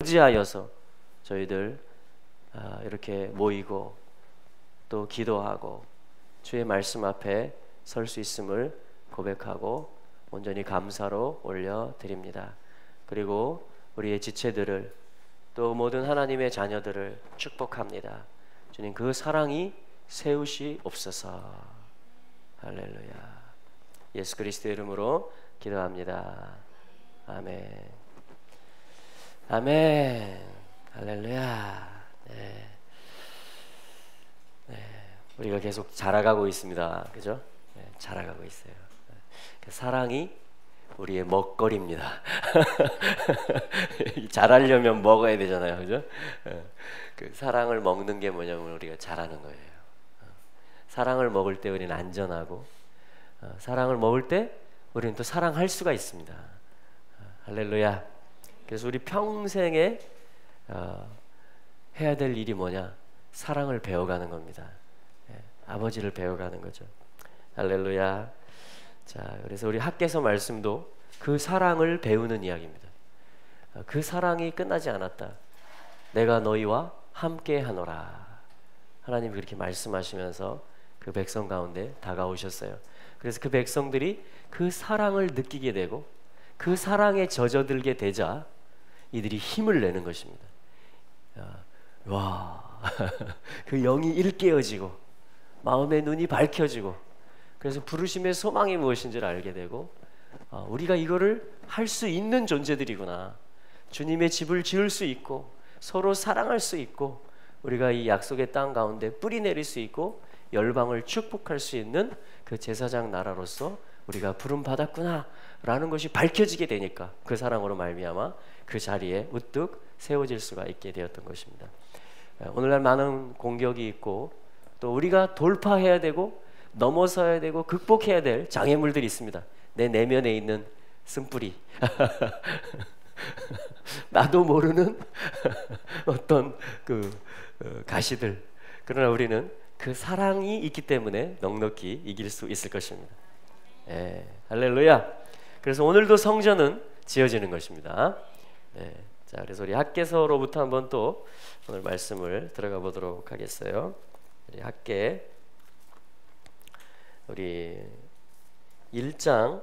지하여서 저희들 이렇게 모이고 또 기도하고 주의 말씀 앞에 설 수 있음을 고백하고 온전히 감사로 올려드립니다. 그리고 우리의 지체들을 또 모든 하나님의 자녀들을 축복합니다. 주님, 그 사랑이 세우시옵소서. 할렐루야. 예수 그리스도의 이름으로 기도합니다. 아멘. 아멘. 할렐루야. 네. 우리가 계속 자라가고 있습니다. 그죠? 네, 자라가고 있어요. 사랑이 우리의 먹거리입니다. 자라려면 먹어야 되잖아요. 그죠? 그 사랑을 먹는 게 뭐냐면 우리가 자라는 거예요. 사랑을 먹을 때 우리는 안전하고, 사랑을 먹을 때 우리는 또 사랑할 수가 있습니다. 할렐루야. 그래서 우리 평생에 해야 될 일이 뭐냐? 사랑을 배워가는 겁니다. 아버지를 배워가는 거죠. 할렐루야. 자, 그래서 우리 학개서 말씀도 그 사랑을 배우는 이야기입니다. 그 사랑이 끝나지 않았다. 내가 너희와 함께 하노라. 하나님이 그렇게 말씀하시면서 그 백성 가운데 다가오셨어요. 그래서 그 백성들이 그 사랑을 느끼게 되고 그 사랑에 젖어들게 되자 이들이 힘을 내는 것입니다. 와, 그 영이 일깨어지고 마음의 눈이 밝혀지고, 그래서 부르심의 소망이 무엇인지를 알게 되고, 우리가 이거를 할 수 있는 존재들이구나. 주님의 집을 지을 수 있고 서로 사랑할 수 있고 우리가 이 약속의 땅 가운데 뿌리 내릴 수 있고 열방을 축복할 수 있는 그 제사장 나라로서 우리가 부름 받았구나 라는 것이 밝혀지게 되니까 그 사랑으로 말미암아 그 자리에 우뚝 세워질 수가 있게 되었던 것입니다. 오늘날 많은 공격이 있고 또 우리가 돌파해야 되고 넘어서야 되고 극복해야 될 장애물들이 있습니다. 내 내면에 있는 쓴뿌리 나도 모르는 어떤 그 가시들. 그러나 우리는 그 사랑이 있기 때문에 넉넉히 이길 수 있을 것입니다. 할렐루야. 그래서 오늘도 성전은 지어지는 것입니다. 자, 그래서 우리 학개서로부터 한번 또 오늘 말씀을 들어가 보도록 하겠어요. 우리 학개 우리 1장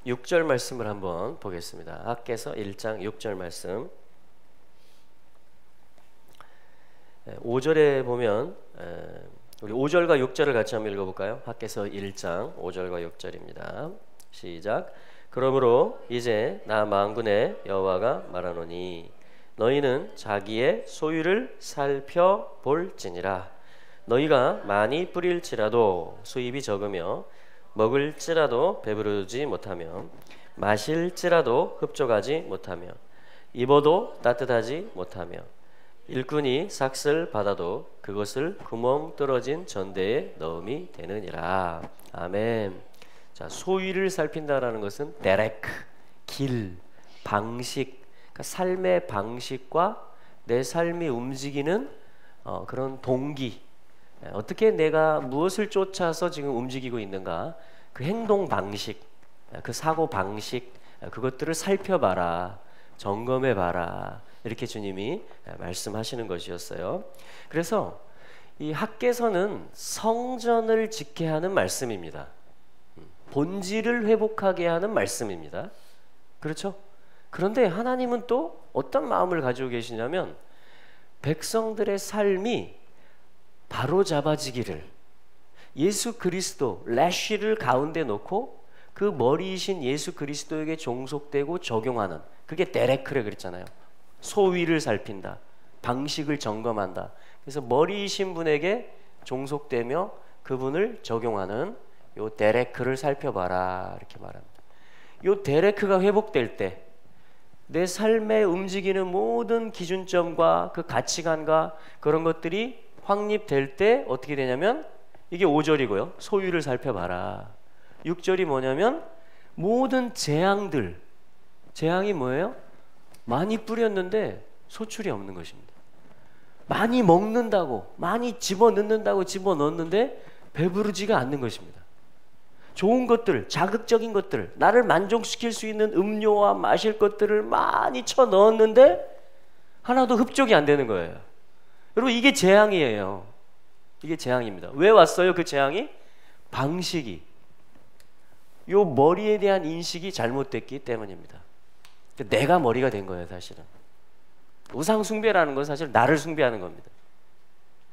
6절 말씀을 한번 보겠습니다. 학개서 1장 6절 말씀. 5절에 보면 우리 5절과 6절을 같이 한번 읽어볼까요? 학개서 1장 5절과 6절입니다. 시작. 그러므로 이제 나 만군의 여호와가 말하노니 너희는 자기의 소유를 살펴볼지니라. 너희가 많이 뿌릴지라도 수입이 적으며 먹을지라도 배부르지 못하며 마실지라도 흡족하지 못하며 입어도 따뜻하지 못하며 일꾼이 삭슬 받아도 그것을 구멍 뚫어진 전대에 넣음이 되느니라. 아멘. 자, 소위를 살핀다라는 것은 데레크, 길, 방식, 그러니까 삶의 방식과 내 삶이 움직이는 그런 동기, 어떻게 내가 무엇을 쫓아서 지금 움직이고 있는가, 그 행동 방식, 그 사고 방식, 그것들을 살펴봐라, 점검해봐라, 이렇게 주님이 말씀하시는 것이었어요. 그래서 이 학개서는 성전을 짓게 하는 말씀입니다. 본질을 회복하게 하는 말씀입니다. 그렇죠? 그런데 하나님은 또 어떤 마음을 가지고 계시냐면 백성들의 삶이 바로잡아지기를, 예수 그리스도 레쉬를 가운데 놓고 그 머리이신 예수 그리스도에게 종속되고 적용하는, 그게 데레크래 그랬잖아요. 소위를 살핀다, 방식을 점검한다. 그래서 머리이신 분에게 종속되며 그분을 적용하는 요 데레크를 살펴봐라, 이렇게 말합니다. 요 데레크가 회복될 때 내 삶에 움직이는 모든 기준점과 그 가치관과 그런 것들이 확립될 때 어떻게 되냐면, 이게 5절이고요. 소유를 살펴봐라. 6절이 뭐냐면 모든 재앙들, 재앙이 뭐예요? 많이 뿌렸는데 소출이 없는 것입니다. 많이 먹는다고, 많이 집어넣는다고 집어넣는데 배부르지가 않는 것입니다. 좋은 것들, 자극적인 것들, 나를 만족시킬 수 있는 음료와 마실 것들을 많이 쳐 넣었는데 하나도 흡족이 안 되는 거예요. 여러분, 이게 재앙이에요. 이게 재앙입니다. 왜 왔어요? 그 재앙이? 방식이, 요 머리에 대한 인식이 잘못됐기 때문입니다. 내가 머리가 된 거예요, 사실은. 우상 숭배라는 건 사실 나를 숭배하는 겁니다.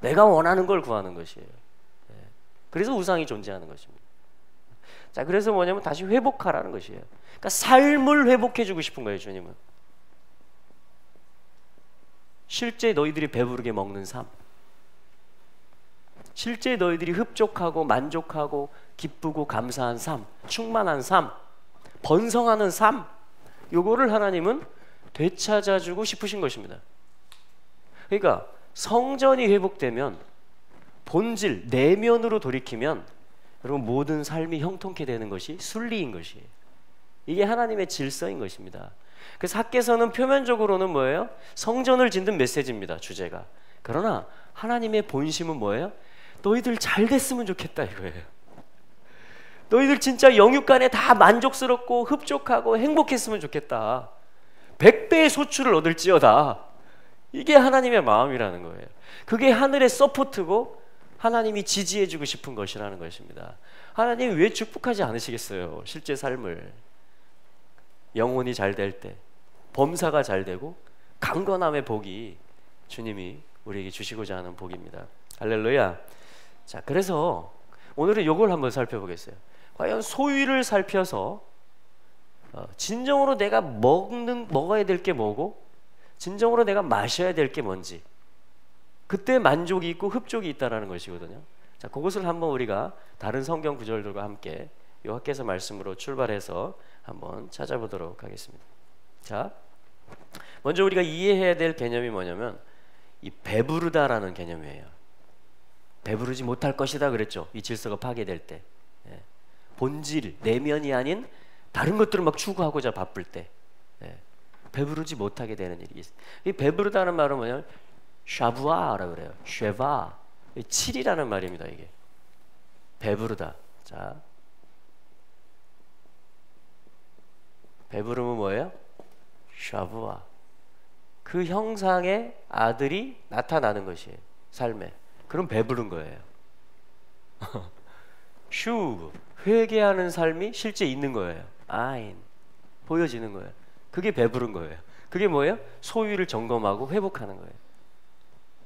내가 원하는 걸 구하는 것이에요. 그래서 우상이 존재하는 것입니다. 자, 그래서 뭐냐면 다시 회복하라는 것이에요. 그러니까 삶을 회복해주고 싶은 거예요, 주님은. 실제 너희들이 배부르게 먹는 삶, 실제 너희들이 흡족하고 만족하고 기쁘고 감사한 삶, 충만한 삶, 번성하는 삶, 요거를 하나님은 되찾아주고 싶으신 것입니다. 그러니까 성전이 회복되면, 본질, 내면으로 돌이키면 여러분 모든 삶이 형통케 되는 것이 순리인 것이에요. 이게 하나님의 질서인 것입니다. 그래서 학개서는 표면적으로는 뭐예요? 성전을 짓는 메시지입니다, 주제가. 그러나 하나님의 본심은 뭐예요? 너희들 잘 됐으면 좋겠다 이거예요. 너희들 진짜 영육간에 다 만족스럽고 흡족하고 행복했으면 좋겠다. 100배의 소출을 얻을지어다. 이게 하나님의 마음이라는 거예요. 그게 하늘의 서포트고 하나님이 지지해주고 싶은 것이라는 것입니다. 하나님이 왜 축복하지 않으시겠어요? 실제 삶을. 영혼이 잘 될 때, 범사가 잘 되고 강건함의 복이 주님이 우리에게 주시고자 하는 복입니다. 할렐루야. 자, 그래서 오늘은 이걸 한번 살펴보겠어요. 과연 소위를 살펴서 진정으로 내가 먹어야 될 게 뭐고 진정으로 내가 마셔야 될 게 뭔지, 그때 만족이 있고 흡족이 있다는 것이거든요. 자, 그것을 한번 우리가 다른 성경 구절들과 함께 요한께서 말씀으로 출발해서 한번 찾아보도록 하겠습니다. 자, 먼저 우리가 이해해야 될 개념이 뭐냐면 이 배부르다라는 개념이에요. 배부르지 못할 것이다 그랬죠. 이 질서가 파괴될 때. 본질, 내면이 아닌 다른 것들을 막 추구하고자 바쁠 때 배부르지 못하게 되는 일이 있어요. 이 배부르다는 말은 뭐냐면 샤부아라고 그래요. 쉐바, 7이라는 말입니다. 이게 배부르다. 자, 배부름은 뭐예요? 샤부아. 그 형상의 아들이 나타나는 것이에요, 삶에. 그럼 배부른 거예요. 슈, 회개하는 삶이 실제 있는 거예요. 아인, 보여지는 거예요. 그게 배부른 거예요. 그게 뭐예요? 소유를 점검하고 회복하는 거예요.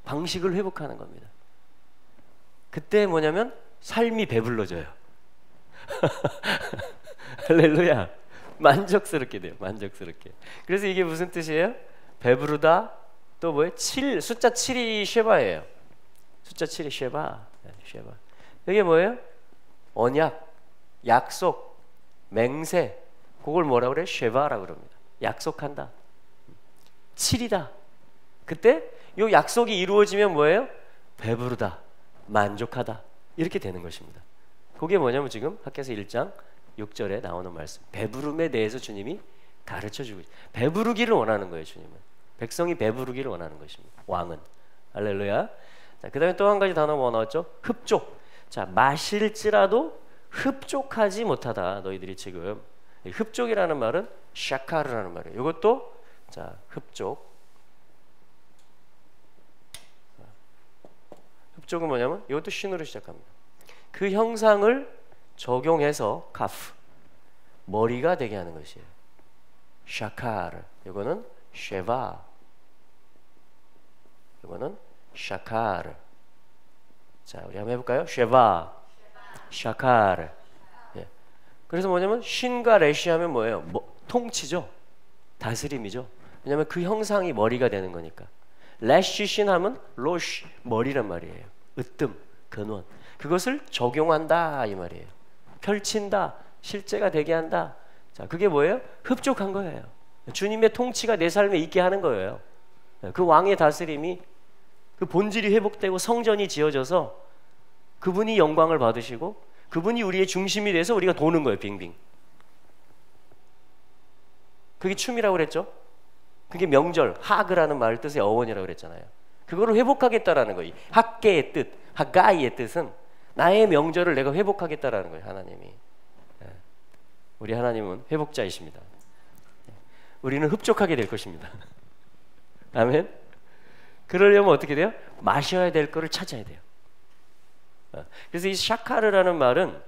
방식을 회복하는 겁니다. 그때 뭐냐면 삶이 배불러져요. 할렐루야. 만족스럽게 돼요. 만족스럽게. 그래서 이게 무슨 뜻이에요? 배부르다. 또 뭐예요? 7, 숫자 7이 쉐바예요. 숫자 7이 쉐바. 쉐바. 이게 뭐예요? 언약, 약속, 맹세. 그걸 뭐라고 그래요? 쉐바라고 그럽니다. 약속한다. 7이다. 그때 이 약속이 이루어지면 뭐예요? 배부르다, 만족하다, 이렇게 되는 것입니다. 그게 뭐냐면 지금 학개서 1장 6절에 나오는 말씀, 배부름에 대해서 주님이 가르쳐주고 있어요. 배부르기를 원하는 거예요. 주님은 백성이 배부르기를 원하는 것입니다. 왕은. 할렐루야. 자, 그 다음에 또 한 가지 단어 뭐 나왔죠? 흡족. 자, 마실지라도 흡족하지 못하다. 너희들이 지금. 흡족이라는 말은 샤카르라는 말이에요. 이것도 자, 흡족. 흡족은 뭐냐면 이것도 신으로 시작합니다. 그 형상을 적용해서 카프, 머리가 되게 하는 것이에요. 샤카르. 이거는 쉐바. 이거는 샤카르. 자, 우리 한번 해볼까요? 쉐바, 샤카르. 예. 그래서 뭐냐면 신과 레시 하면 뭐예요? 통치죠. 다스림이죠. 왜냐하면 그 형상이 머리가 되는 거니까. 레시 신하면 로시, 머리란 말이에요. 으뜸, 근원. 그것을 적용한다 이 말이에요. 펼친다, 실제가 되게 한다. 자, 그게 뭐예요? 흡족한 거예요. 주님의 통치가 내 삶에 있게 하는 거예요. 그 왕의 다스림이, 그 본질이 회복되고 성전이 지어져서 그분이 영광을 받으시고 그분이 우리의 중심이 돼서 우리가 도는 거예요. 빙빙. 그게 춤이라고 그랬죠. 그게 명절, 하그라는 말 뜻의 어원이라고 그랬잖아요. 그거를 회복하겠다라는 거예요. 학계의 뜻, 하가이의 뜻은 나의 명절을 내가 회복하겠다라는 거예요. 하나님이. 우리 하나님은 회복자이십니다. 우리는 흡족하게 될 것입니다. 아멘. 그러려면 어떻게 돼요? 마셔야 될 거를 찾아야 돼요. 그래서 이 샤카르라는 말은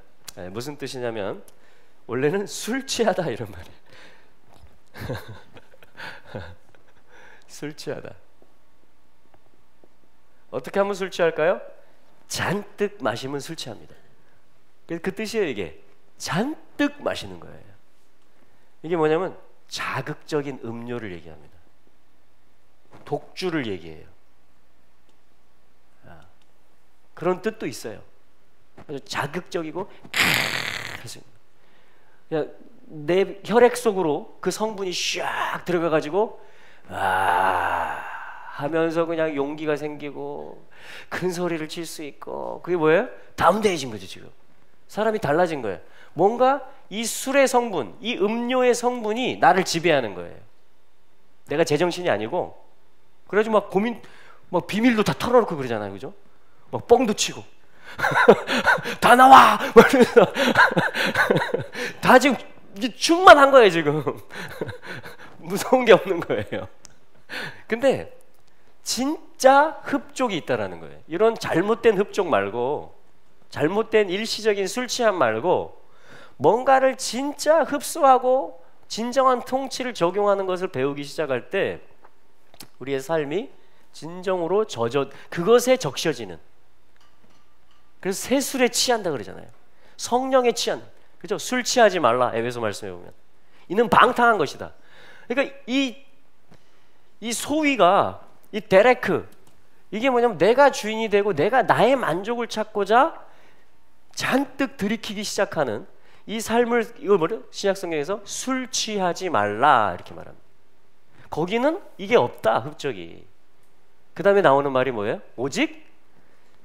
무슨 뜻이냐면 원래는 술 취하다 이런 말이에요. 술 취하다. 어떻게 하면 술 취할까요? 잔뜩 마시면 술 취합니다. 그 뜻이에요. 이게 잔뜩 마시는 거예요. 이게 뭐냐면 자극적인 음료를 얘기합니다. 독주를 얘기해요. 그런 뜻도 있어요. 아주 자극적이고 그냥 내 혈액 속으로 그 성분이 샥 들어가가지고 하면서 그냥 용기가 생기고 큰 소리를 칠 수 있고, 그게 뭐예요? 다운돼진 거죠. 지금 사람이 달라진 거예요. 뭔가 이 술의 성분, 이 음료의 성분이 나를 지배하는 거예요. 내가 제정신이 아니고, 그래가지고 막 고민, 막 비밀도 다 털어놓고 그러잖아요, 그죠? 막 뻥도 치고 다 나와! 이러면서 다 지금 충만한 거예요 지금. 무서운 게 없는 거예요. 근데 진짜 흡족이 있다라는 거예요. 이런 잘못된 흡족 말고, 잘못된 일시적인 술 취함 말고, 뭔가를 진짜 흡수하고 진정한 통치를 적용하는 것을 배우기 시작할 때 우리의 삶이 진정으로 그것에 적셔지는, 그래서 새 술에 취한다 그러잖아요. 성령에 취한, 그죠? 술 취하지 말라, 에베소 말씀에 보면. 이는 방탕한 것이다. 그러니까 이 소위가, 이 데레크, 이게 뭐냐면 내가 주인이 되고 내가 나의 만족을 찾고자 잔뜩 들이키기 시작하는 이 삶을, 이걸 뭐래요? 신약성경에서 술 취하지 말라 이렇게 말합니다. 거기는 이게 없다, 흡족이. 그 다음에 나오는 말이 뭐예요? 오직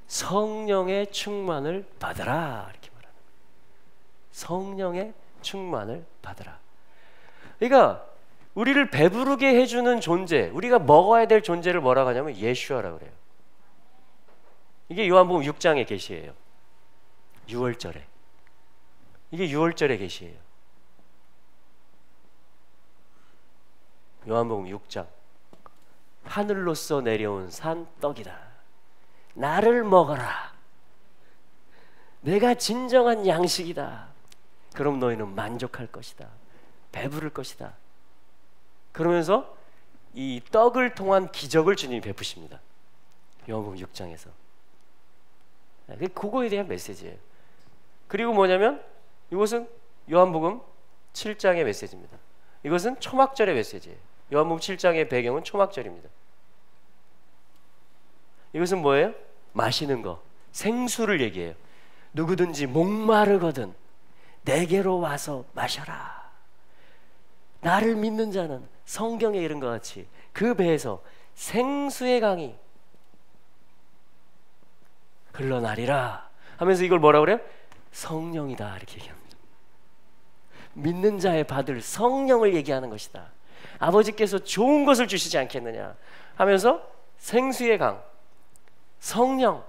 성령의 충만을 받으라 이렇게 말하는 거예요. 성령의 충만을 받으라. 그러니까 우리를 배부르게 해주는 존재, 우리가 먹어야 될 존재를 뭐라고 하냐면 예슈아라고 그래요. 이게 요한복음 6장의 계시예요. 6월절에. 이게 6월절의 계시예요. 요한복음 6장. 하늘로서 내려온 산 떡이다. 나를 먹어라. 내가 진정한 양식이다. 그럼 너희는 만족할 것이다. 배부를 것이다. 그러면서 이 떡을 통한 기적을 주님이 베푸십니다. 요한복음 6장에서. 그거에 대한 메시지예요. 그리고 뭐냐면 이것은 요한복음 7장의 메시지입니다. 이것은 초막절의 메시지예요. 요한복음 7장의 배경은 초막절입니다. 이것은 뭐예요? 마시는 거, 생수를 얘기해요. 누구든지 목마르거든 내게로 와서 마셔라. 나를 믿는 자는 성경에 이른 것 같이 그 배에서 생수의 강이 흘러나리라 하면서 이걸 뭐라고 그래요? 성령이다 이렇게 얘기합니다. 믿는 자의 받을 성령을 얘기하는 것이다. 아버지께서 좋은 것을 주시지 않겠느냐 하면서 생수의 강, 성령,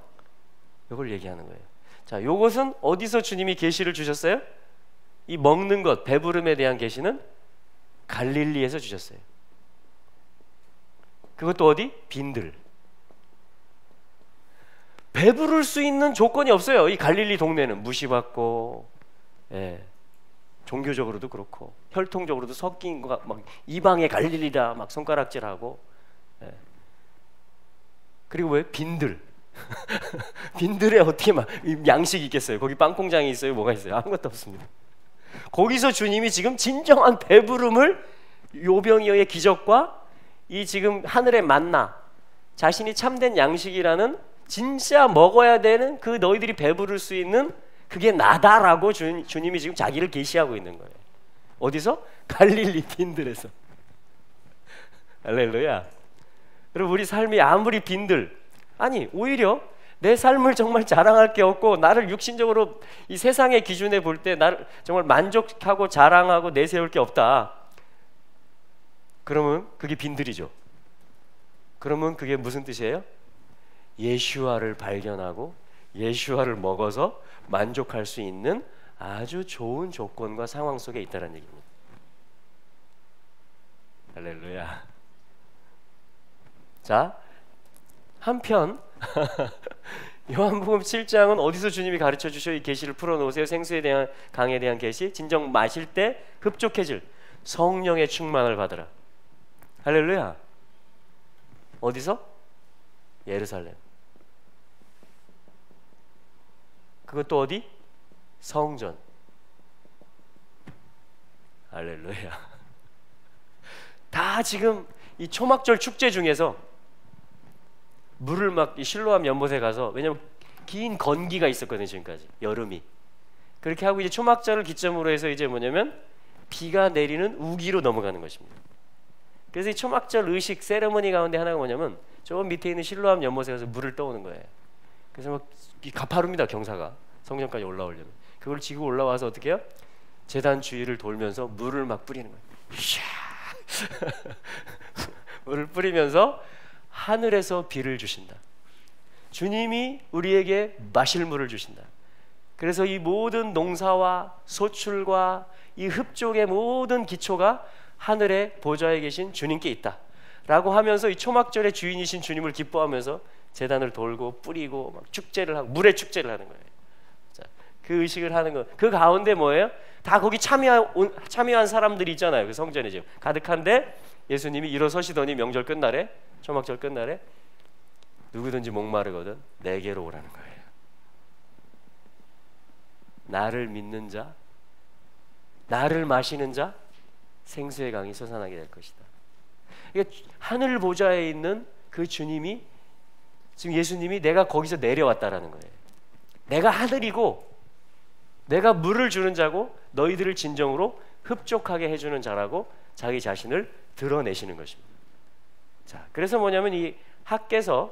이걸 얘기하는 거예요. 자, 이것은 어디서 주님이 계시를 주셨어요? 이 먹는 것, 배부름에 대한 계시는 갈릴리에서 주셨어요. 그것도 어디? 빈들. 배부를 수 있는 조건이 없어요. 이 갈릴리 동네는 무시받고, 종교적으로도 그렇고 혈통적으로도 섞인 거, 막 이방의 갈릴리다 막 손가락질하고, 그리고 왜 빈들? 빈들에 어떻게 막 양식이 있겠어요? 거기 빵 공장이 있어요? 뭐가 있어요? 아무것도 없습니다. 거기서 주님이 지금 진정한 배부름을, 요병이어의 기적과 이 지금 하늘의 만나, 자신이 참된 양식이라는 진짜 먹어야 되는 그 너희들이 배부를 수 있는 그게 나다라고 주님이 지금 자기를 계시하고 있는 거예요. 어디서? 갈릴리 빈들에서. 할렐루야. 여러분, 우리 삶이 아무리 빈들, 아니 오히려 내 삶을 정말 자랑할 게 없고 나를 육신적으로 이 세상의 기준에 볼 때 나를 정말 만족하고 자랑하고 내세울 게 없다. 그러면 그게 빈들이죠. 그러면 그게 무슨 뜻이에요? 예슈아를 발견하고 예슈아를 먹어서 만족할 수 있는 아주 좋은 조건과 상황 속에 있다는 얘기입니다. 할렐루야. 자, 한편 요한복음 7장은 어디서 주님이 가르쳐 주셔 이 계시를 풀어놓으세요. 생수에 대한 강에 대한 계시, 진정 마실 때 흡족해질 성령의 충만을 받으라. 할렐루야. 어디서? 예루살렘. 그것도 어디? 성전. 할렐루야. 다 지금 이 초막절 축제 중에서 물을 막 이 실로암 연못에 가서, 왜냐면 긴 건기가 있었거든요 지금까지, 여름이. 그렇게 하고 이제 초막절을 기점으로 해서 이제 뭐냐면 비가 내리는 우기로 넘어가는 것입니다. 그래서 이 초막절 의식 세레머니 가운데 하나가 뭐냐면 저 밑에 있는 실로암 연못에 가서 물을 떠오는 거예요. 그래서 막 가파릅니다 경사가, 성전까지 올라오려면. 그걸 지고 올라와서 어떻게 해요? 제단 주위를 돌면서 물을 막 뿌리는 거예요. 물을 뿌리면서 하늘에서 비를 주신다. 주님이 우리에게 마실 물을 주신다. 그래서 이 모든 농사와 소출과 이 흡족의 모든 기초가 하늘의 보좌에 계신 주님께 있다 라고 하면서 이 초막절의 주인이신 주님을 기뻐하면서 제단을 돌고 뿌리고 막 축제를 하고, 물의 축제를 하는 거예요. 자, 그 의식을 하는 거. 그 가운데 뭐예요? 다 거기 참여한 사람들이 있잖아요. 그 성전에 지금 가득한데 예수님이 일어서시더니 명절 끝날에, 초막절 끝날에 누구든지 목마르거든 내게로 오라는 거예요. 나를 믿는 자, 나를 마시는 자, 생수의 강이 솟아나게 될 것이다. 그러니까 하늘 보좌에 있는 그 주님이, 지금 예수님이 내가 거기서 내려왔다라는 거예요. 내가 하늘이고 내가 물을 주는 자고 너희들을 진정으로 흡족하게 해주는 자라고 자기 자신을 드러내시는 것입니다. 자, 그래서 뭐냐면 이 학개서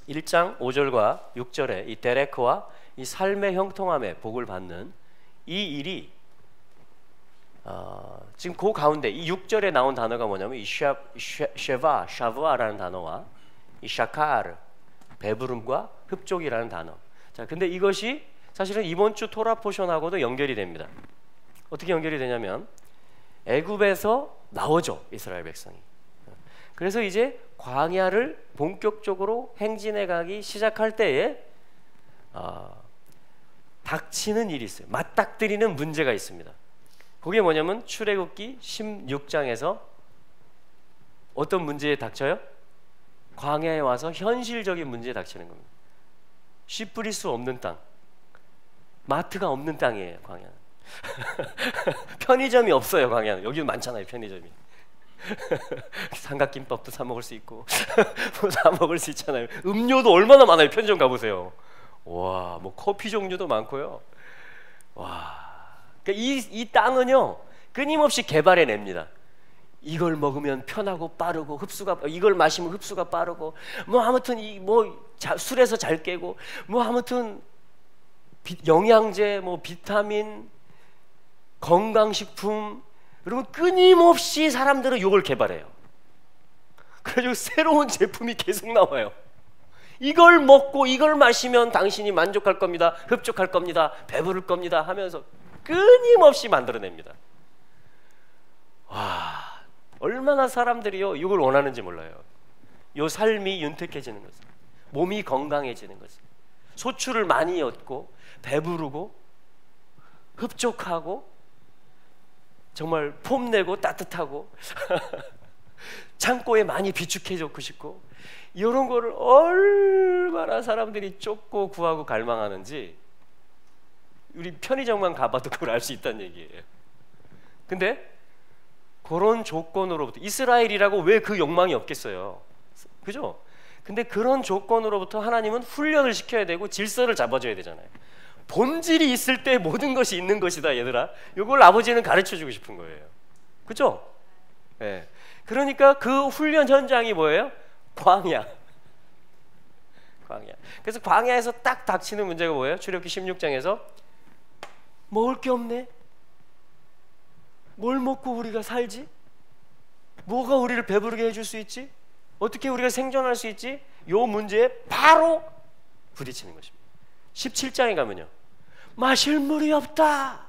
1장 5절과 6절에 이 데레크와 이 삶의 형통함에 복을 받는 이 일이 지금 그 가운데 이 6절에 나온 단어가 뭐냐면 이 샤브아라는 단어와 이 샤카르, 배부름과 흡족이라는 단어. 자, 근데 이것이 사실은 이번 주 토라 포션하고도 연결이 됩니다. 어떻게 연결이 되냐면 애굽에서 나오죠, 이스라엘 백성이. 그래서 이제 광야를 본격적으로 행진해 가기 시작할 때에 닥치는 일이 있어요. 맞닥뜨리는 문제가 있습니다. 그게 뭐냐면 출애굽기 16장에서 어떤 문제에 닥쳐요? 광야에 와서 현실적인 문제에 닥치는 겁니다. 씨 뿌릴 수 없는 땅, 마트가 없는 땅이에요 광야는. 편의점이 없어요 광야는. 여기는 많잖아요 편의점이. 삼각김밥도 사 먹을 수 있고 뭐 사 먹을 수 있잖아요. 음료도 얼마나 많아요. 편의점 가보세요. 와, 뭐 커피 종류도 많고요. 와, 그러니까 이 땅은요 끊임없이 개발해냅니다. 이걸 먹으면 편하고 빠르고 흡수가, 이걸 마시면 흡수가 빠르고, 뭐 아무튼 술에서 잘 깨고, 뭐 아무튼 영양제, 뭐 비타민, 건강식품, 여러분 끊임없이 사람들은 이걸 개발해요. 그래가지고 새로운 제품이 계속 나와요. 이걸 먹고 이걸 마시면 당신이 만족할 겁니다, 흡족할 겁니다, 배부를 겁니다 하면서 끊임없이 만들어냅니다. 와, 얼마나 사람들이요 이걸 원하는지 몰라요. 요 삶이 윤택해지는 것은, 몸이 건강해지는 것은, 소출을 많이 얻고 배부르고 흡족하고 정말 폼내고 따뜻하고 창고에 많이 비축해놓고 싶고, 이런 거를 얼마나 사람들이 쫓고 구하고 갈망하는지 우리 편의점만 가봐도 그걸 알 수 있다는 얘기예요. 근데 그런 조건으로부터, 이스라엘이라고 왜 그 욕망이 없겠어요, 그죠? 근데 그런 조건으로부터 하나님은 훈련을 시켜야 되고 질서를 잡아줘야 되잖아요. 본질이 있을 때 모든 것이 있는 것이다 얘들아, 이걸 아버지는 가르쳐주고 싶은 거예요, 그죠? 네. 그러니까 그 훈련 현장이 뭐예요? 광야. 그래서 광야에서 딱 닥치는 문제가 뭐예요? 출애굽기 16장에서 먹을 게 없네. 뭘 먹고 우리가 살지? 뭐가 우리를 배부르게 해줄 수 있지? 어떻게 우리가 생존할 수 있지? 요 문제에 바로 부딪히는 것입니다. 17장에 가면요, 마실 물이 없다.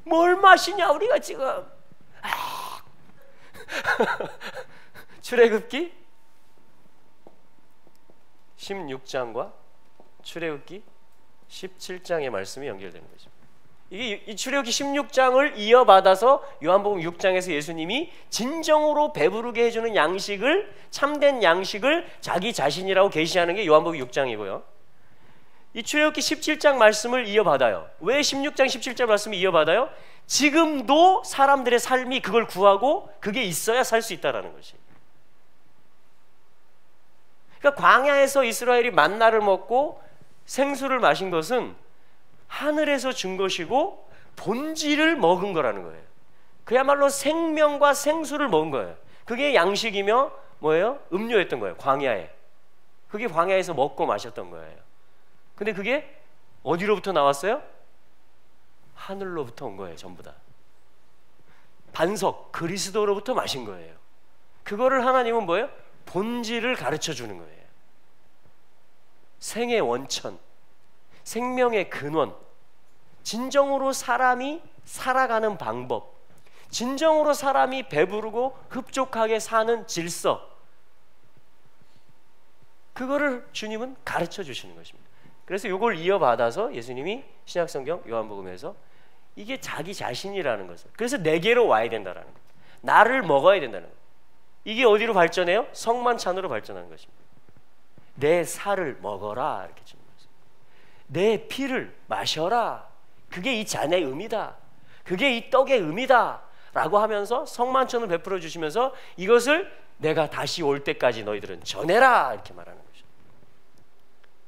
뭘 마시냐 우리가 지금. 출애굽기 16장과 출애굽기 17장의 말씀이 연결되는 거죠. 이게 이 출애굽기 16장을 이어받아서 요한복음 6장에서 예수님이 진정으로 배부르게 해주는 양식을, 참된 양식을 자기 자신이라고 계시하는 게 요한복음 6장이고요. 이 출애굽기 17장 말씀을 이어받아요. 왜 16장 17장 말씀을 이어받아요? 지금도 사람들의 삶이 그걸 구하고 그게 있어야 살 수 있다는 것이. 그러니까 광야에서 이스라엘이 만나를 먹고 생수를 마신 것은 하늘에서 준 것이고 본질을 먹은 거라는 거예요. 그야말로 생명과 생수를 먹은 거예요. 그게 양식이며 뭐예요? 음료였던 거예요. 광야에. 그게 광야에서 먹고 마셨던 거예요. 근데 그게 어디로부터 나왔어요? 하늘로부터 온 거예요. 전부 다. 반석, 그리스도로부터 마신 거예요. 그거를 하나님은 뭐예요? 본질을 가르쳐 주는 거예요. 생의 원천, 생명의 근원, 진정으로 사람이 살아가는 방법, 진정으로 사람이 배부르고 흡족하게 사는 질서, 그거를 주님은 가르쳐 주시는 것입니다. 그래서 이걸 이어받아서 예수님이 신약성경 요한복음에서 이게 자기 자신이라는 것을, 그래서 내게로 와야 된다는 거예요. 나를 먹어야 된다는 거예요. 이게 어디로 발전해요? 성만찬으로 발전하는 것입니다. 내 살을 먹어라 이렇게 주는 거죠. 내 피를 마셔라. 그게 이 잔의 의미다. 그게 이 떡의 의미다 라고 하면서 성만찬을 베풀어 주시면서 이것을 내가 다시 올 때까지 너희들은 전해라 이렇게 말하는 거죠.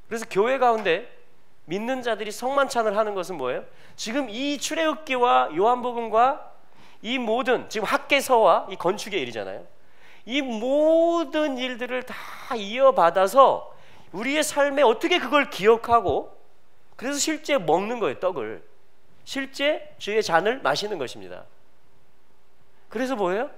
그래서 교회 가운데 믿는 자들이 성만찬을 하는 것은 뭐예요? 지금 이 출애굽기와 요한복음과 이 모든, 지금 학개서와 이 건축의 일이잖아요. 이 모든 일들을 다 이어받아서 우리의 삶에 어떻게 그걸 기억하고, 그래서 실제 먹는 거예요. 떡을 실제 주의 잔을 마시는 것입니다. 그래서 뭐예요?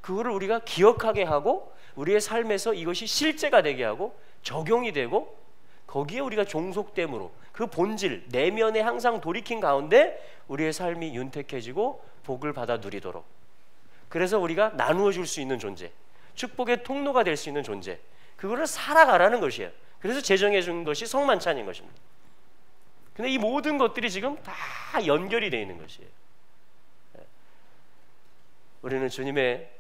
그거를 우리가 기억하게 하고 우리의 삶에서 이것이 실제가 되게 하고 적용이 되고, 거기에 우리가 종속됨으로 그 본질 내면에 항상 돌이킨 가운데 우리의 삶이 윤택해지고 복을 받아 누리도록, 그래서 우리가 나누어 줄 수 있는 존재, 축복의 통로가 될 수 있는 존재, 그거를 살아가라는 것이에요. 그래서 제정해 준 것이 성만찬인 것입니다. 근데 이 모든 것들이 지금 다 연결이 되어 있는 것이에요. 우리는 주님의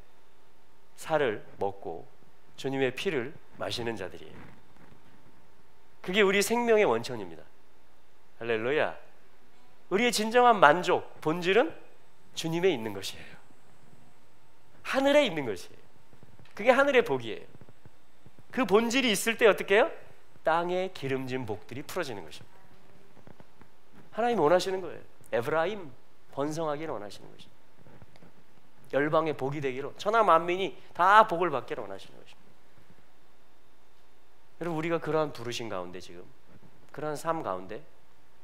살을 먹고 주님의 피를 마시는 자들이에요. 그게 우리 생명의 원천입니다. 할렐루야. 우리의 진정한 만족, 본질은 주님에 있는 것이에요. 하늘에 있는 것이에요. 그게 하늘의 복이에요. 그 본질이 있을 때 어떻게 해요? 땅에 기름진 복들이 풀어지는 것입니다. 하나님 원하시는 거예요. 에브라임 번성하기를 원하시는 것입니다. 열방의 복이 되기로, 천하 만민이 다 복을 받기를 원하시는 것입니다. 여러분, 우리가 그러한 부르심 가운데, 지금 그러한 삶 가운데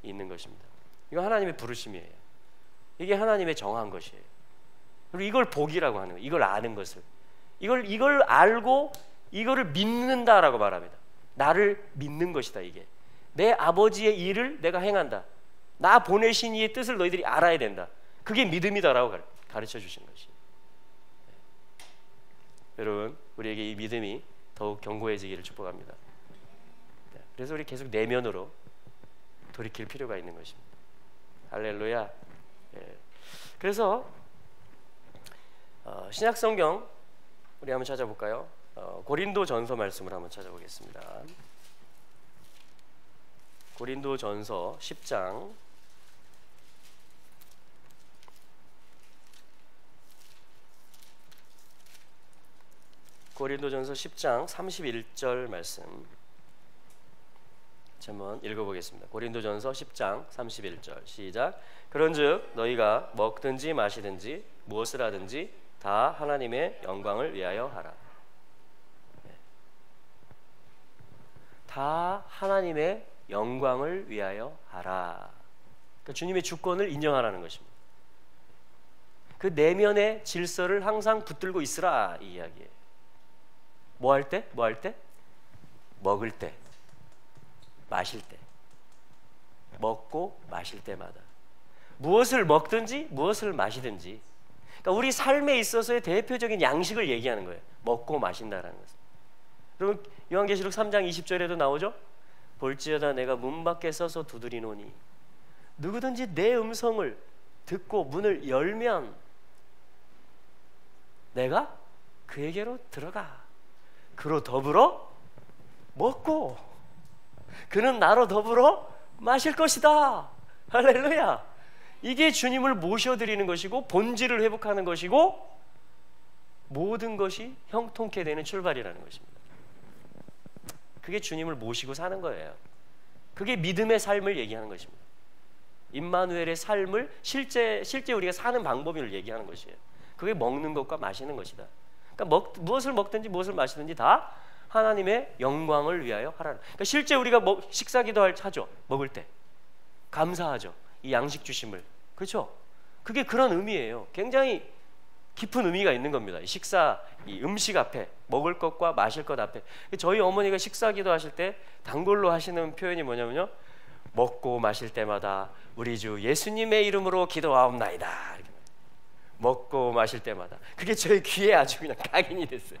있는 것입니다. 이거 하나님의 부르심이에요. 이게 하나님의 정한 것이에요. 그리고 이걸 복이라고 하는 거예요. 이걸 아는 것을, 이걸 알고 이거를 믿는다라고 말합니다. 나를 믿는 것이다. 이게 내 아버지의 일을 내가 행한다. 나 보내신 이의 뜻을 너희들이 알아야 된다. 그게 믿음이다라고 가르쳐 주신 것이. 여러분, 우리에게 이 믿음이 더욱 견고해지기를 축복합니다. 그래서 우리 계속 내면으로 돌이킬 필요가 있는 것입니다. 할렐루야. 그래서 신약성경 우리 한번 찾아볼까요? 고린도전서 말씀을 한번 찾아보겠습니다. 고린도전서 10장 고린도전서 10장 31절 말씀 한번 읽어보겠습니다. 고린도전서 10장 31절 시작. 그런즉 너희가 먹든지 마시든지 무엇을 하든지 다 하나님의 영광을 위하여 하라. 다 하나님의 영광을 위하여 하라. 그러니까 주님의 주권을 인정하라는 것입니다. 그 내면의 질서를 항상 붙들고 있으라, 이 이야기예요. 뭐 할 때? 뭐 할 때? 먹을 때, 마실 때. 먹고 마실 때마다. 무엇을 먹든지 무엇을 마시든지. 그러니까 우리 삶에 있어서의 대표적인 양식을 얘기하는 거예요. 먹고 마신다라는 것은. 그럼 요한계시록 3장 20절에도 나오죠. 볼지어다 내가 문 밖에 서서 두드리노니 누구든지 내 음성을 듣고 문을 열면 내가 그에게로 들어가 그로 더불어 먹고 그는 나로 더불어 마실 것이다. 할렐루야. 이게 주님을 모셔드리는 것이고 본질을 회복하는 것이고 모든 것이 형통케 되는 출발이라는 것입니다. 그게 주님을 모시고 사는 거예요. 그게 믿음의 삶을 얘기하는 것입니다. 임마누엘의 삶을 실제 우리가 사는 방법을 얘기하는 것이에요. 그게 먹는 것과 마시는 것이다. 그러니까 무엇을 먹든지 무엇을 마시든지 다 하나님의 영광을 위하여 하라는. 그러니까 실제 우리가 식사기도 하죠. 먹을 때 감사하죠. 이 양식 주심을. 그렇죠? 그게 그런 의미예요. 굉장히 깊은 의미가 있는 겁니다. 이 음식 앞에 먹을 것과 마실 것 앞에. 저희 어머니가 식사기도 하실 때 단골로 하시는 표현이 뭐냐면요. 먹고 마실 때마다 우리 주 예수님의 이름으로 기도하옵나이다. 먹고 마실 때마다. 그게 저희 귀에 아주 그냥 각인이 됐어요.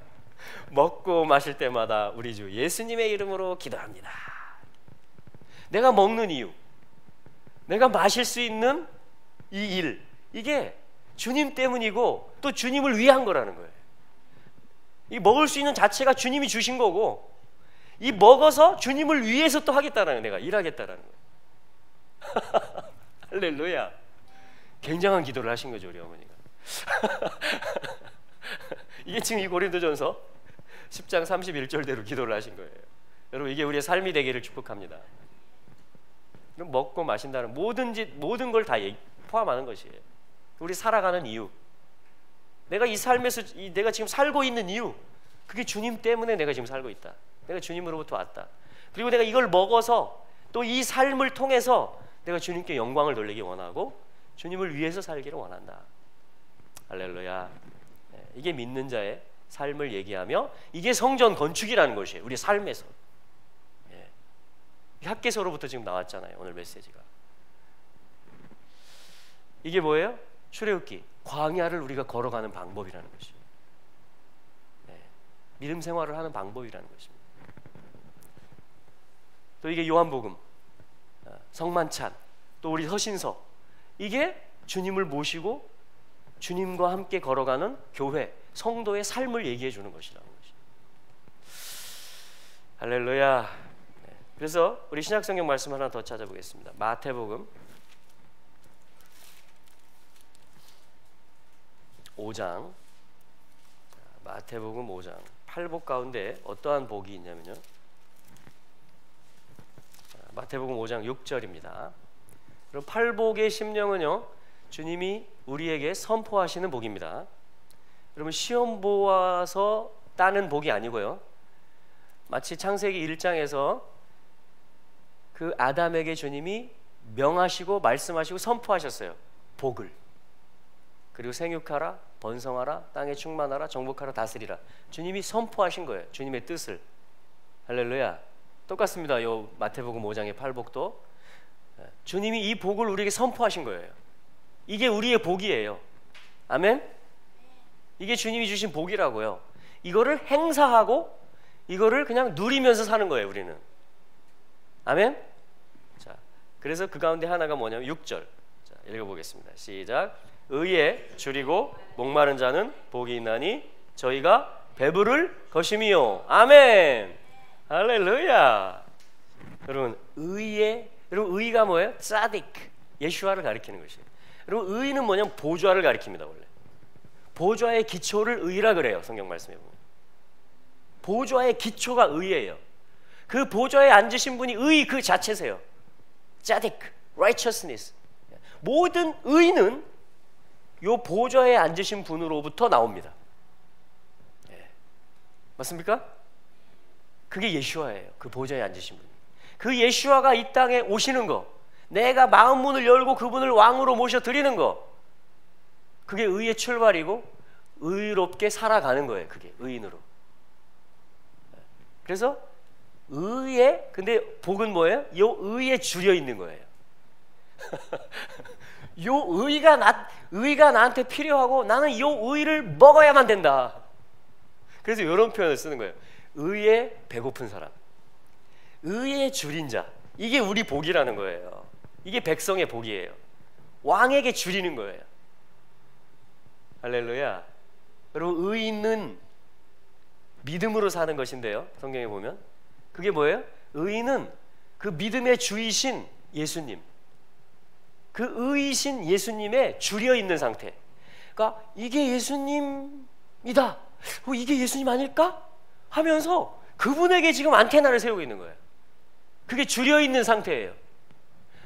먹고 마실 때마다 우리 주 예수님의 이름으로 기도합니다. 내가 먹는 이유, 내가 마실 수 있는 이 일, 이게 주님 때문이고 또 주님을 위한 거라는 거예요. 이 먹을 수 있는 자체가 주님이 주신 거고 이 먹어서 주님을 위해서 또 하겠다라는 거예요. 내가 일하겠다라는 거예요. 할렐루야. 굉장한 기도를 하신 거죠, 우리 어머니가. 이게 지금 이 고린도전서 10장 31절대로 기도를 하신 거예요. 여러분, 이게 우리의 삶이 되기를 축복합니다. 그럼 먹고 마신다는 모든 걸 다 포함하는 것이에요. 우리 살아가는 이유, 내가 이 삶에서 내가 지금 살고 있는 이유, 그게 주님 때문에 내가 지금 살고 있다. 내가 주님으로부터 왔다. 그리고 내가 이걸 먹어서 또 이 삶을 통해서 내가 주님께 영광을 돌리기 원하고 주님을 위해서 살기를 원한다. 할렐루야. 이게 믿는 자의 삶을 얘기하며 이게 성전 건축이라는 것이에요. 우리 삶에서. 학개서로부터 지금 나왔잖아요. 오늘 메시지가. 이게 뭐예요? 출애굽기, 광야를 우리가 걸어가는 방법이라는 것이에요. 믿음 생활을 하는 방법이라는 것입니다. 또 이게 요한복음, 성만찬, 또 우리 서신서, 이게 주님을 모시고 주님과 함께 걸어가는 교회, 성도의 삶을 얘기해 주는 것이라는 것이죠. 할렐루야. 그래서 우리 신약성경 말씀 하나 더 찾아보겠습니다. 마태복음 5장, 마태복음 5장 8복 가운데 어떠한 복이 있냐면요, 마태복음 5장 6절입니다. 그럼 8복의 심령은요, 주님이 우리에게 선포하시는 복입니다. 여러분, 시험 보아서 따는 복이 아니고요, 마치 창세기 1장에서 그 아담에게 주님이 명하시고 말씀하시고 선포하셨어요. 복을. 그리고 생육하라, 번성하라, 땅에 충만하라, 정복하라, 다스리라. 주님이 선포하신 거예요. 주님의 뜻을. 할렐루야. 똑같습니다. 요 마태복음 5장의 8복도 주님이 이 복을 우리에게 선포하신 거예요. 이게 우리의 복이에요. 아멘. 이게 주님이 주신 복이라고요. 이거를 행사하고 이거를 그냥 누리면서 사는 거예요, 우리는. 아멘. 자, 그래서 그 가운데 하나가 뭐냐면 6절. 자, 읽어보겠습니다. 시작. 의에 줄이고 목마른 자는 복이 있나니 저희가 배부를 것임이요. 아멘. 할렐루야. 여러분, 여러분, 의가 뭐예요? 사딕, 예슈아를 가리키는 것이에요. 여러분, 의는 뭐냐면 보좌를 가리킵니다. 원래 보좌의 기초를 의라 그래요. 성경 말씀에 보면 보좌의 기초가 의예요. 그 보좌에 앉으신 분이 의 그 자체세요. 사딕, righteousness. 모든 의는 요 보좌에 앉으신 분으로부터 나옵니다. 맞습니까? 그게 예슈아예요. 그 보좌에 앉으신 분. 그 예슈아가 이 땅에 오시는 거, 내가 마음 문을 열고 그분을 왕으로 모셔 드리는 거, 그게 의의 출발이고 의롭게 살아가는 거예요. 그게 의인으로. 그래서 의에, 근데 복은 뭐예요? 이 의에 줄여 있는 거예요. 요 의가 나한테 필요하고 나는 요 의를 먹어야만 된다. 그래서 이런 표현을 쓰는 거예요. 의에 배고픈 사람, 의에 줄인 자. 이게 우리 복이라는 거예요. 이게 백성의 복이에요. 왕에게 줄이는 거예요. 할렐루야. 여러분, 의인은 믿음으로 사는 것인데요, 성경에 보면 그게 뭐예요? 의인은 그 믿음의 주이신 예수님, 그 의이신 예수님에 줄여 있는 상태. 그러니까 이게 예수님이다, 이게 예수님 아닐까? 하면서 그분에게 지금 안테나를 세우고 있는 거예요. 그게 줄여 있는 상태예요.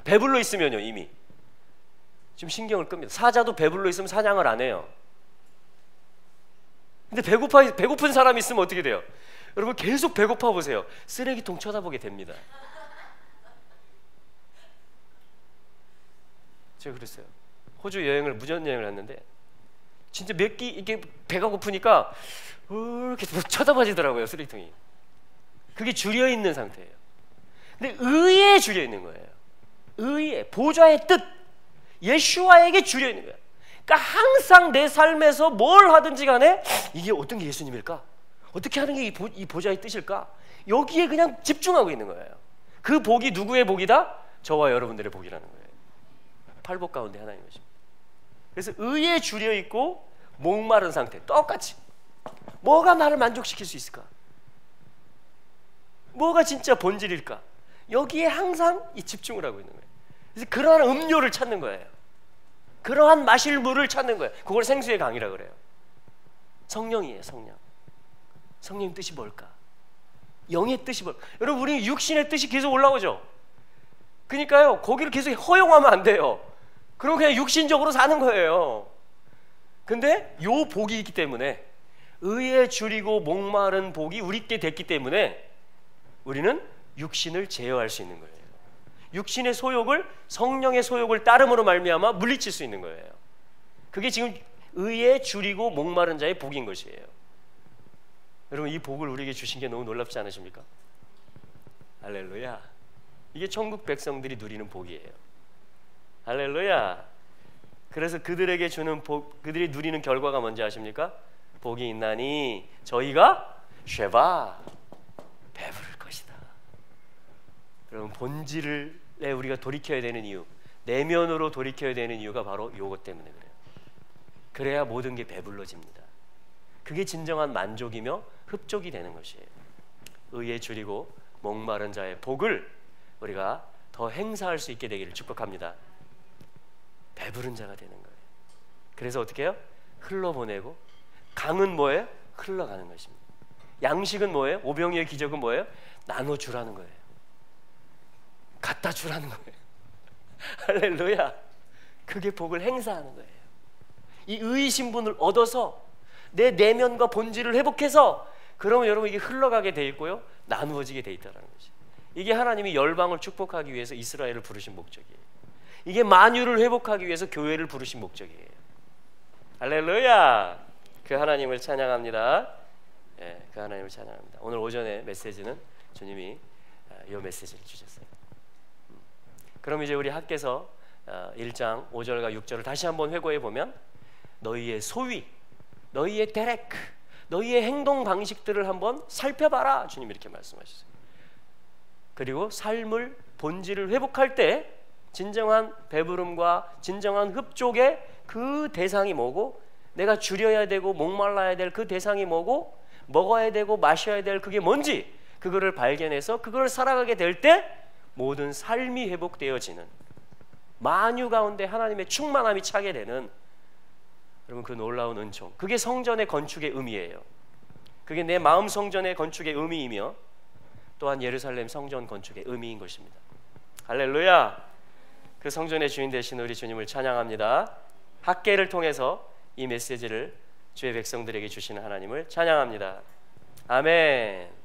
배불러 있으면요, 이미 지금 신경을 끕니다. 사자도 배불러 있으면 사냥을 안 해요. 근데 배고픈 사람이 있으면 어떻게 돼요? 여러분, 계속 배고파 보세요. 쓰레기통 쳐다보게 됩니다. 제가 그랬어요. 호주 여행을, 무전 여행을 했는데 진짜 몇 끼 이게 배가 고프니까 이렇게 쳐다봐지더라고요, 쓰레기통이. 그게 줄여 있는 상태예요. 근데 의에 줄여 있는 거예요. 의에, 보좌의 뜻, 예수와에게 줄여 있는 거예요. 그러니까 항상 내 삶에서 뭘 하든지 간에 이게 어떤 게 예수님일까? 어떻게 하는 게 이 보좌의 뜻일까? 여기에 그냥 집중하고 있는 거예요. 그 복이 누구의 복이다? 저와 여러분들의 복이라는 거예요. 팔복 가운데 하나인 것입니다. 그래서 의에 줄여 있고 목마른 상태, 똑같이. 뭐가 나를 만족시킬 수 있을까? 뭐가 진짜 본질일까? 여기에 항상 이 집중을 하고 있는 거예요. 그래서 그러한 음료를 찾는 거예요. 그러한 마실 물을 찾는 거예요. 그걸 생수의 강이라 그래요. 성령이에요, 성령. 성령 뜻이 뭘까? 영의 뜻이 뭘까? 여러분, 우리 육신의 뜻이 계속 올라오죠. 그러니까요, 거기를 계속 허용하면 안 돼요. 그럼 그냥 육신적으로 사는 거예요. 근데 요 복이 있기 때문에, 의에 줄이고 목마른 복이 우리께 됐기 때문에 우리는 육신을 제어할 수 있는 거예요. 육신의 소욕을, 성령의 소욕을 따름으로 말미암아 물리칠 수 있는 거예요. 그게 지금 의에 줄이고 목마른 자의 복인 것이에요. 여러분, 이 복을 우리에게 주신 게 너무 놀랍지 않으십니까? 할렐루야. 이게 천국 백성들이 누리는 복이에요. 할렐루야. 그래서 그들에게 주는 복, 그들이 누리는 결과가 뭔지 아십니까? 복이 있나니 저희가 쉐바, 배부를 것이다. 여러분, 본질에 우리가 돌이켜야 되는 이유, 내면으로 돌이켜야 되는 이유가 바로 이것 때문에 그래요. 그래야 모든 게 배불러집니다. 그게 진정한 만족이며 흡족이 되는 것이에요. 의에 줄이고 목마른 자의 복을 우리가 더 행사할 수 있게 되기를 축복합니다. 배부른 자가 되는 거예요. 그래서 어떻게 해요? 흘러보내고, 강은 뭐예요? 흘러가는 것입니다. 양식은 뭐예요? 오병이의 기적은 뭐예요? 나눠주라는 거예요. 갖다 주라는 거예요. 할렐루야. 그게 복을 행사하는 거예요. 이 의의 신분을 얻어서 내 내면과 본질을 회복해서, 그러면 여러분 이게 흘러가게 돼 있고요, 나누어지게 돼 있다는 것이. 이게 하나님이 열방을 축복하기 위해서 이스라엘을 부르신 목적이에요. 이게 만유를 회복하기 위해서 교회를 부르신 목적이에요. 할렐루야. 그 하나님을 찬양합니다. 예, 그 하나님을 찬양합니다. 오늘 오전에 메시지는 주님이 이 메시지를 주셨어요. 그럼 이제 우리 학개서 1장 5절과 6절을 다시 한번 회고해 보면, 너희의 소위, 너희의 데레크, 너희의 행동 방식들을 한번 살펴봐라, 주님 이렇게 말씀하셨어요. 그리고 삶을, 본질을 회복할 때 진정한 배부름과 진정한 흡족의 그 대상이 뭐고, 내가 줄여야 되고 목말라야 될 그 대상이 뭐고, 먹어야 되고 마셔야 될 그게 뭔지, 그거를 발견해서 그걸 살아가게 될 때 모든 삶이 회복되어지는, 만유 가운데 하나님의 충만함이 차게 되는, 여러분 그 놀라운 은총, 그게 성전의 건축의 의미예요. 그게 내 마음 성전의 건축의 의미이며 또한 예루살렘 성전 건축의 의미인 것입니다. 할렐루야. 그 성전의 주인 되신 우리 주님을 찬양합니다. 학개를 통해서 이 메시지를 주의 백성들에게 주시는 하나님을 찬양합니다. 아멘.